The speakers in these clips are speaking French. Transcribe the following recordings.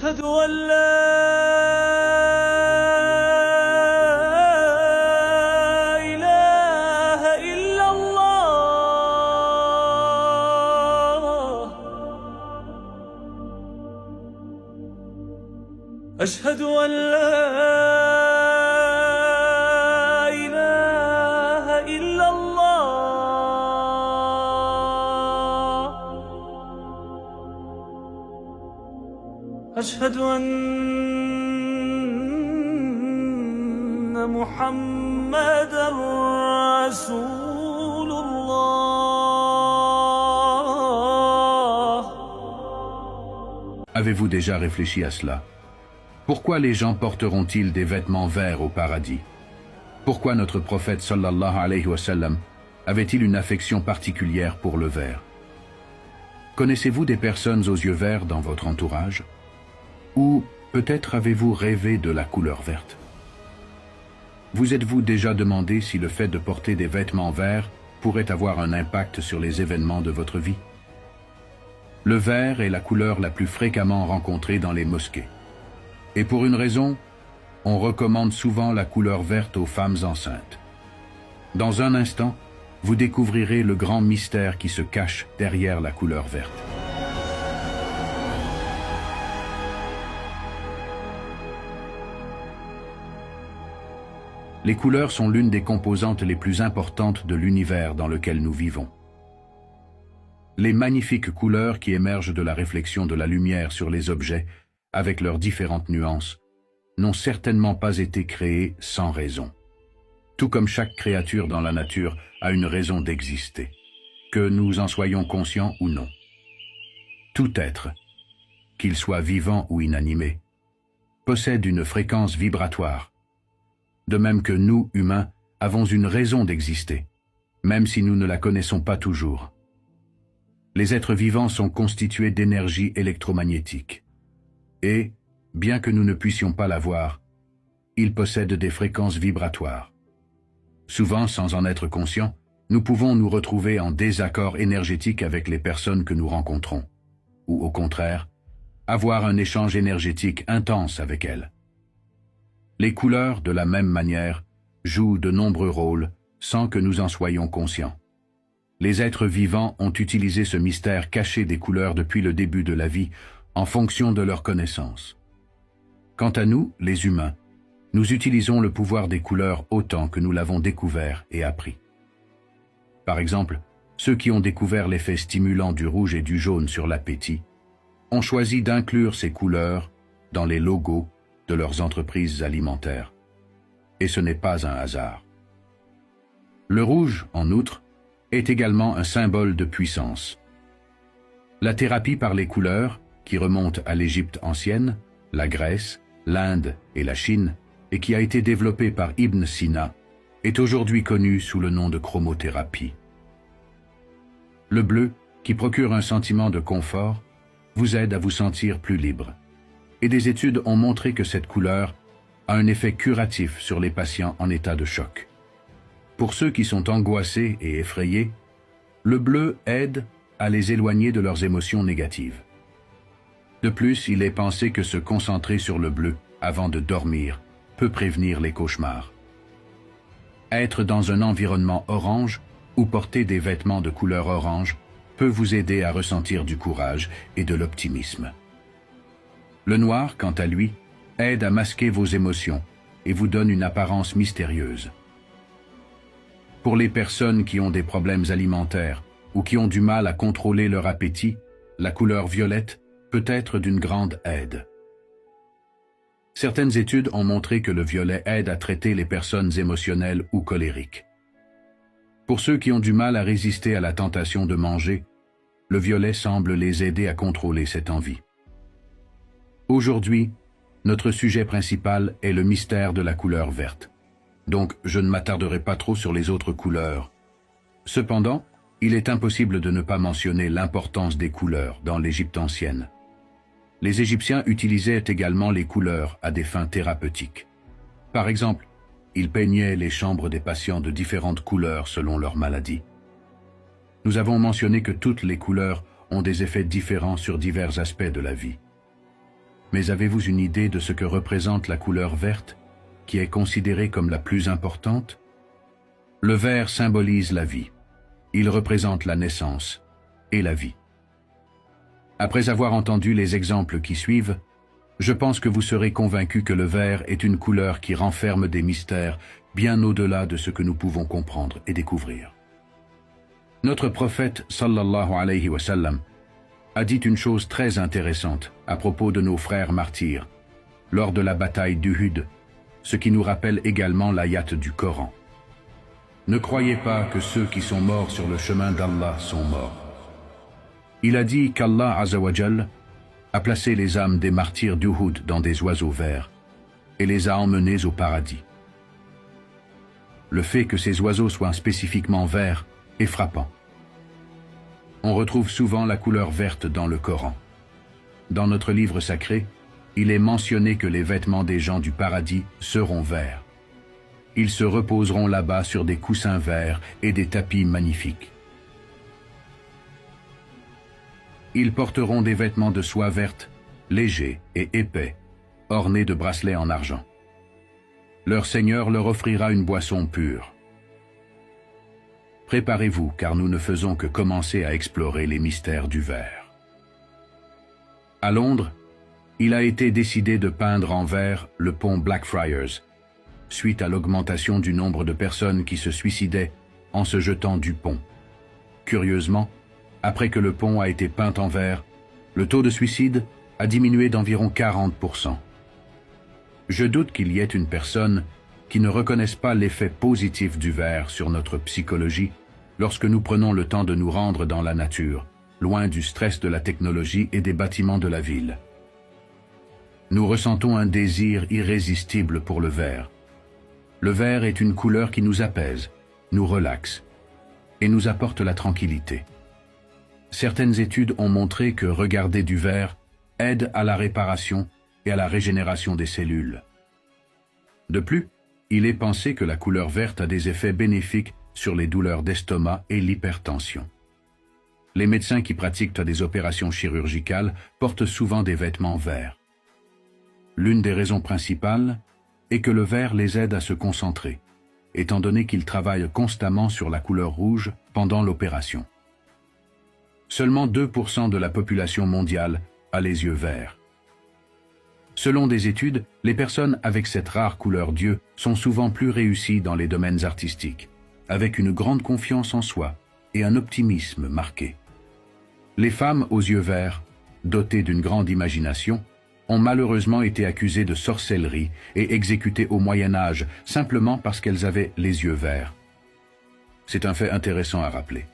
أشهد أن لا إله إلا الله. أشهد أن لا إله إلا الله. أشهد أن محمدًا رسول الله. Avez-vous déjà réfléchi à cela? Pourquoi les gens porteront-ils des vêtements verts au paradis? Pourquoi notre prophète sallallahu alayhi wa sallam avait-il une affection particulière pour le vert? Connaissez-vous des personnes aux yeux verts dans votre entourage? Ou peut-être avez-vous rêvé de la couleur verte? Vous êtes-vous déjà demandé si le fait de porter des vêtements verts pourrait avoir un impact sur les événements de votre vie? Le vert est la couleur la plus fréquemment rencontrée dans les mosquées. Et pour une raison, on recommande souvent la couleur verte aux femmes enceintes. Dans un instant, vous découvrirez le grand mystère qui se cache derrière la couleur verte. Les couleurs sont l'une des composantes les plus importantes de l'univers dans lequel nous vivons. Les magnifiques couleurs qui émergent de la réflexion de la lumière sur les objets, avec leurs différentes nuances, n'ont certainement pas été créées sans raison. Tout comme chaque créature dans la nature a une raison d'exister, que nous en soyons conscients ou non. Tout être, qu'il soit vivant ou inanimé, possède une fréquence vibratoire, de même que nous, humains, avons une raison d'exister, même si nous ne la connaissons pas toujours. Les êtres vivants sont constitués d'énergie électromagnétique. Et, bien que nous ne puissions pas la voir, ils possèdent des fréquences vibratoires. Souvent, sans en être conscients, nous pouvons nous retrouver en désaccord énergétique avec les personnes que nous rencontrons, ou au contraire, avoir un échange énergétique intense avec elles. Les couleurs, de la même manière, jouent de nombreux rôles sans que nous en soyons conscients. Les êtres vivants ont utilisé ce mystère caché des couleurs depuis le début de la vie, en fonction de leur connaissance. Quant à nous, les humains, nous utilisons le pouvoir des couleurs autant que nous l'avons découvert et appris. Par exemple, ceux qui ont découvert l'effet stimulant du rouge et du jaune sur l'appétit ont choisi d'inclure ces couleurs dans les logos de leurs entreprises alimentaires. Et ce n'est pas un hasard. Le rouge, en outre, est également un symbole de puissance. La thérapie par les couleurs, qui remonte à l'Égypte ancienne, la Grèce, l'Inde et la Chine, et qui a été développée par Ibn Sina, est aujourd'hui connue sous le nom de chromothérapie. Le bleu, qui procure un sentiment de confort, vous aide à vous sentir plus libre. Et des études ont montré que cette couleur a un effet curatif sur les patients en état de choc. Pour ceux qui sont angoissés et effrayés, le bleu aide à les éloigner de leurs émotions négatives. De plus, il est pensé que se concentrer sur le bleu avant de dormir peut prévenir les cauchemars. Être dans un environnement orange ou porter des vêtements de couleur orange peut vous aider à ressentir du courage et de l'optimisme. Le noir, quant à lui, aide à masquer vos émotions et vous donne une apparence mystérieuse. Pour les personnes qui ont des problèmes alimentaires ou qui ont du mal à contrôler leur appétit, la couleur violette peut être d'une grande aide. Certaines études ont montré que le violet aide à traiter les personnes émotionnelles ou colériques. Pour ceux qui ont du mal à résister à la tentation de manger, le violet semble les aider à contrôler cette envie. Aujourd'hui, notre sujet principal est le mystère de la couleur verte. Donc, je ne m'attarderai pas trop sur les autres couleurs. Cependant, il est impossible de ne pas mentionner l'importance des couleurs dans l'Égypte ancienne. Les Égyptiens utilisaient également les couleurs à des fins thérapeutiques. Par exemple, ils peignaient les chambres des patients de différentes couleurs selon leur maladie. Nous avons mentionné que toutes les couleurs ont des effets différents sur divers aspects de la vie. Mais avez-vous une idée de ce que représente la couleur verte, qui est considérée comme la plus importante? Le vert symbolise la vie. Il représente la naissance et la vie. Après avoir entendu les exemples qui suivent, je pense que vous serez convaincus que le vert est une couleur qui renferme des mystères bien au-delà de ce que nous pouvons comprendre et découvrir. Notre prophète, sallallahu alayhi wa sallam, a dit une chose très intéressante à propos de nos frères martyrs, lors de la bataille d'Uhud, ce qui nous rappelle également l'ayat du Coran. Ne croyez pas que ceux qui sont morts sur le chemin d'Allah sont morts. Il a dit qu'Allah Azzawajal a placé les âmes des martyrs d'Uhud dans des oiseaux verts et les a emmenés au paradis. Le fait que ces oiseaux soient spécifiquement verts est frappant. On retrouve souvent la couleur verte dans le Coran. Dans notre livre sacré, il est mentionné que les vêtements des gens du paradis seront verts. Ils se reposeront là-bas sur des coussins verts et des tapis magnifiques. Ils porteront des vêtements de soie verte, légers et épais, ornés de bracelets en argent. Leur Seigneur leur offrira une boisson pure. Préparez-vous, car nous ne faisons que commencer à explorer les mystères du vert. À Londres, il a été décidé de peindre en vert le pont Blackfriars, suite à l'augmentation du nombre de personnes qui se suicidaient en se jetant du pont. Curieusement, après que le pont a été peint en vert, le taux de suicide a diminué d'environ 40%. Je doute qu'il y ait une personne qui ne reconnaisse pas l'effet positif du vert sur notre psychologie lorsque nous prenons le temps de nous rendre dans la nature, loin du stress de la technologie et des bâtiments de la ville. Nous ressentons un désir irrésistible pour le vert. Le vert est une couleur qui nous apaise, nous relaxe et nous apporte la tranquillité. Certaines études ont montré que regarder du vert aide à la réparation et à la régénération des cellules. De plus, il est pensé que la couleur verte a des effets bénéfiques sur les douleurs d'estomac et l'hypertension. Les médecins qui pratiquent des opérations chirurgicales portent souvent des vêtements verts. L'une des raisons principales est que le vert les aide à se concentrer, étant donné qu'ils travaillent constamment sur la couleur rouge pendant l'opération. Seulement 2% de la population mondiale a les yeux verts. Selon des études, les personnes avec cette rare couleur d'yeux sont souvent plus réussies dans les domaines artistiques, avec une grande confiance en soi et un optimisme marqué. Les femmes aux yeux verts, dotées d'une grande imagination, ont malheureusement été accusées de sorcellerie et exécutées au Moyen-Âge simplement parce qu'elles avaient les yeux verts. C'est un fait intéressant à rappeler.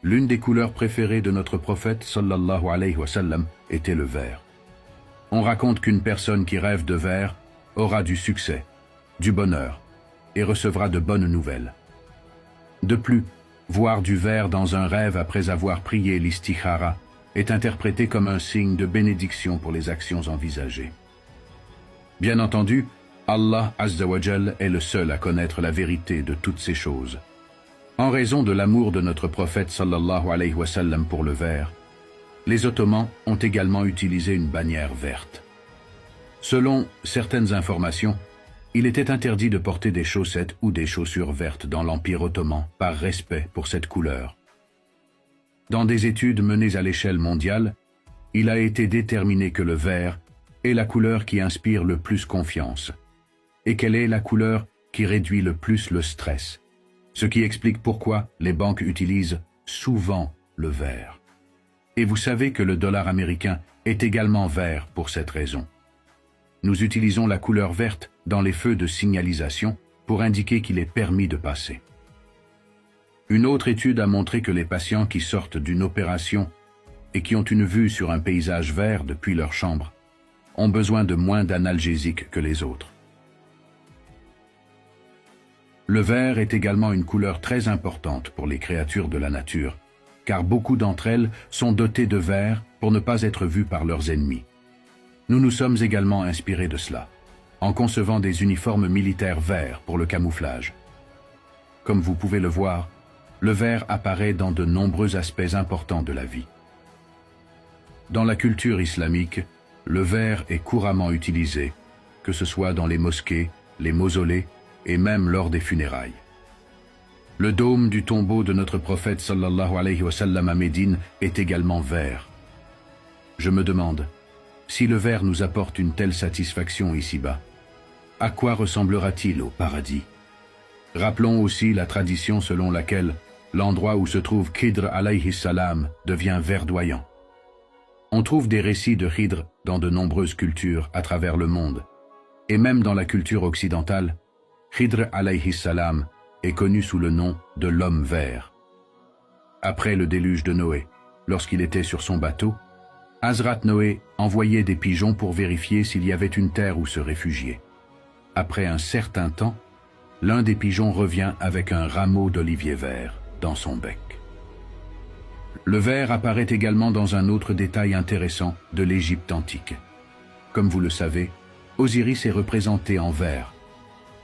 L'une des couleurs préférées de notre prophète sallallahu alayhi wa sallam était le vert. On raconte qu'une personne qui rêve de vert aura du succès, du bonheur et recevra de bonnes nouvelles. De plus, voir du vert dans un rêve après avoir prié l'istikhara est interprété comme un signe de bénédiction pour les actions envisagées. Bien entendu, Allah Azza wa Jal est le seul à connaître la vérité de toutes ces choses. En raison de l'amour de notre prophète sallallahu alayhi wa sallam pour le vert, les Ottomans ont également utilisé une bannière verte. Selon certaines informations, il était interdit de porter des chaussettes ou des chaussures vertes dans l'Empire ottoman par respect pour cette couleur. Dans des études menées à l'échelle mondiale, il a été déterminé que le vert est la couleur qui inspire le plus confiance et qu'elle est la couleur qui réduit le plus le stress, ce qui explique pourquoi les banques utilisent souvent le vert. Et vous savez que le dollar américain est également vert pour cette raison. Nous utilisons la couleur verte dans les feux de signalisation pour indiquer qu'il est permis de passer. Une autre étude a montré que les patients qui sortent d'une opération et qui ont une vue sur un paysage vert depuis leur chambre ont besoin de moins d'analgésiques que les autres. Le vert est également une couleur très importante pour les créatures de la nature, car beaucoup d'entre elles sont dotées de vert pour ne pas être vues par leurs ennemis. Nous nous sommes également inspirés de cela, en concevant des uniformes militaires verts pour le camouflage. Comme vous pouvez le voir, le vert apparaît dans de nombreux aspects importants de la vie. Dans la culture islamique, Le verre est couramment utilisé, que ce soit dans les mosquées, les mausolées et même lors des funérailles. Le dôme du tombeau de notre prophète sallallahu alayhi wa sallam à Médine est également vert. Je me demande, si le verre nous apporte une telle satisfaction ici-bas, à quoi ressemblera-t-il au paradis? Rappelons aussi la tradition selon laquelle l'endroit où se trouve Khidr alayhi salam devient verdoyant. On trouve des récits de Khidr dans de nombreuses cultures à travers le monde, et même dans la culture occidentale, Khidr alayhi salam est connu sous le nom de l'homme vert. Après le déluge de Noé, lorsqu'il était sur son bateau, Hazrat Noé envoyait des pigeons pour vérifier s'il y avait une terre où se réfugier. Après un certain temps, l'un des pigeons revient avec un rameau d'olivier vert dans son bec. Le vert apparaît également dans un autre détail intéressant de l'Égypte antique. Comme vous le savez, Osiris est représenté en vert.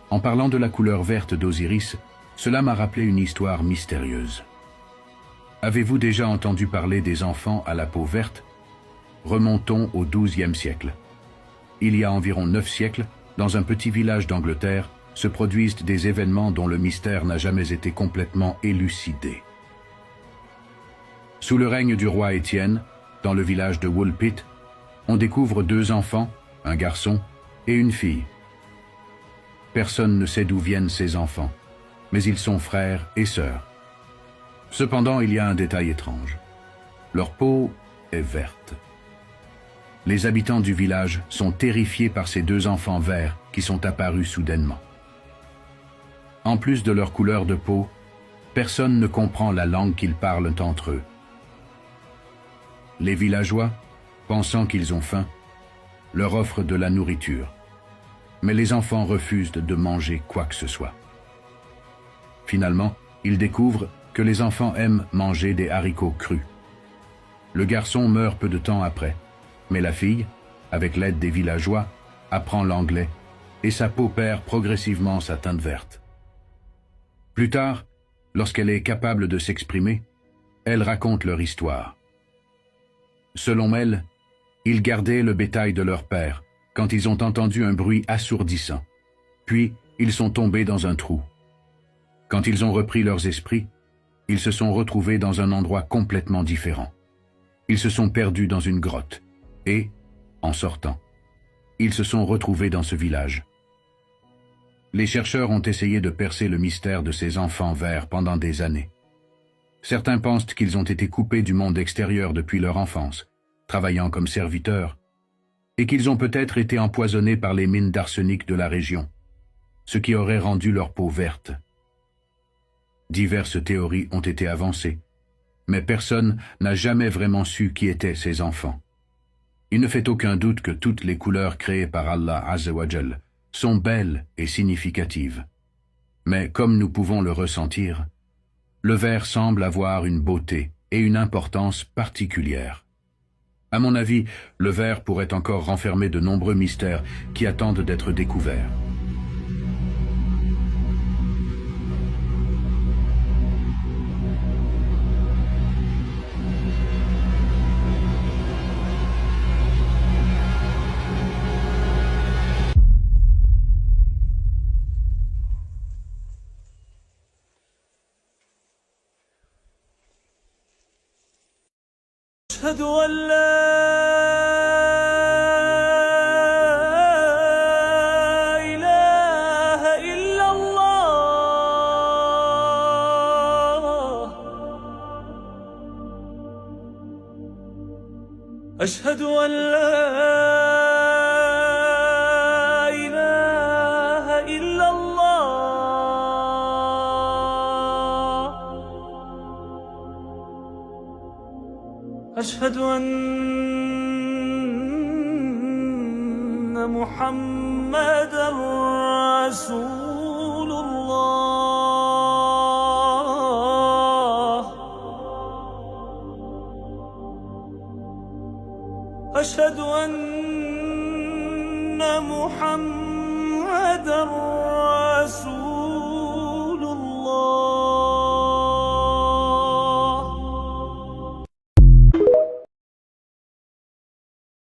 En parlant de la couleur verte d'Osiris, cela m'a rappelé une histoire mystérieuse. Avez-vous déjà entendu parler des enfants à la peau verte? Remontons au XIIe siècle. Il y a environ 9 siècles, dans un petit village d'Angleterre, se produisent des événements dont le mystère n'a jamais été complètement élucidé. Sous le règne du roi Étienne, dans le village de Woolpit, on découvre 2 enfants, un garçon et une fille. Personne ne sait d'où viennent ces enfants, mais ils sont frères et sœurs. Cependant, il y a un détail étrange. Leur peau est verte. Les habitants du village sont terrifiés par ces 2 enfants verts qui sont apparus soudainement. En plus de leur couleur de peau, personne ne comprend la langue qu'ils parlent entre eux. Les villageois, pensant qu'ils ont faim, leur offrent de la nourriture. Mais les enfants refusent de manger quoi que ce soit. Finalement, ils découvrent que les enfants aiment manger des haricots crus. Le garçon meurt peu de temps après, mais la fille, avec l'aide des villageois, apprend l'anglais et sa peau perd progressivement sa teinte verte. Plus tard, lorsqu'elle est capable de s'exprimer, elle raconte leur histoire. Selon elle, ils gardaient le bétail de leur père quand ils ont entendu un bruit assourdissant. Puis, ils sont tombés dans un trou. Quand ils ont repris leurs esprits, ils se sont retrouvés dans un endroit complètement différent. Ils se sont perdus dans une grotte et, en sortant, ils se sont retrouvés dans ce village. Les chercheurs ont essayé de percer le mystère de ces enfants verts pendant des années. Certains pensent qu'ils ont été coupés du monde extérieur depuis leur enfance, travaillant comme serviteurs, et qu'ils ont peut-être été empoisonnés par les mines d'arsenic de la région, ce qui aurait rendu leur peau verte. Diverses théories ont été avancées, mais personne n'a jamais vraiment su qui étaient ces enfants. Il ne fait aucun doute que toutes les couleurs créées par Allah Azza wa Jal sont belles et significatives. Mais comme nous pouvons le ressentir, le vert semble avoir une beauté et une importance particulière. À mon avis, le vert pourrait encore renfermer de nombreux mystères qui attendent d'être découverts. أشهد أن لا إله إلا الله أشهد أن لا إله إلا الله أشهد أن محمدًا رسول الله أشهد أن محمدًا رسول